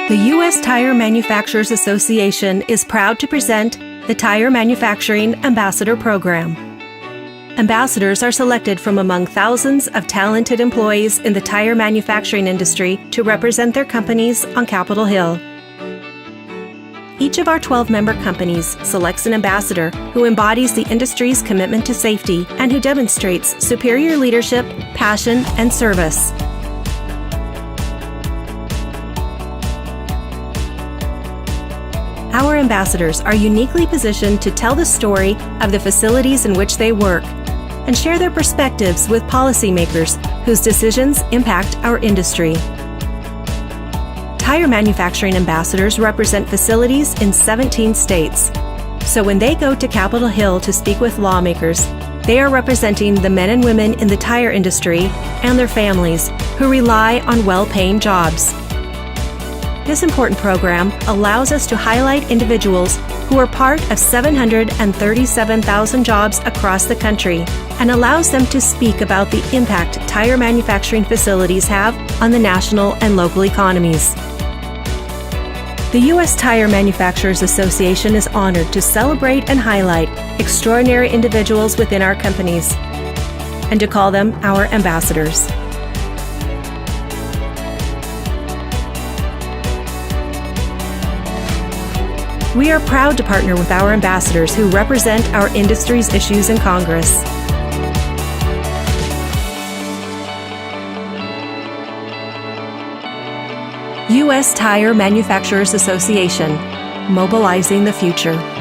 The U.S. Tire Manufacturers Association is proud to present the Tire Manufacturing Ambassador Program. Ambassadors are selected from among thousands of talented employees in the tire manufacturing industry to represent their companies on Capitol Hill. Each of our 12-member companies selects an ambassador who embodies the industry's commitment to safety and who demonstrates superior leadership, passion, and service. Our ambassadors are uniquely positioned to tell the story of the facilities in which they work and share their perspectives with policymakers whose decisions impact our industry. Tire manufacturing ambassadors represent facilities in 17 states. So when they go to Capitol Hill to speak with lawmakers, they are representing the men and women in the tire industry and their families who rely on well-paying jobs. This important program allows us to highlight individuals who are part of 737,000 jobs across the country and allows them to speak about the impact tire manufacturing facilities have on the national and local economies. The U.S. Tire Manufacturers Association is honored to celebrate and highlight extraordinary individuals within our companies and to call them our ambassadors. We are proud to partner with our ambassadors who represent our industry's issues in Congress. U.S. Tire Manufacturers Association, mobilizing the future.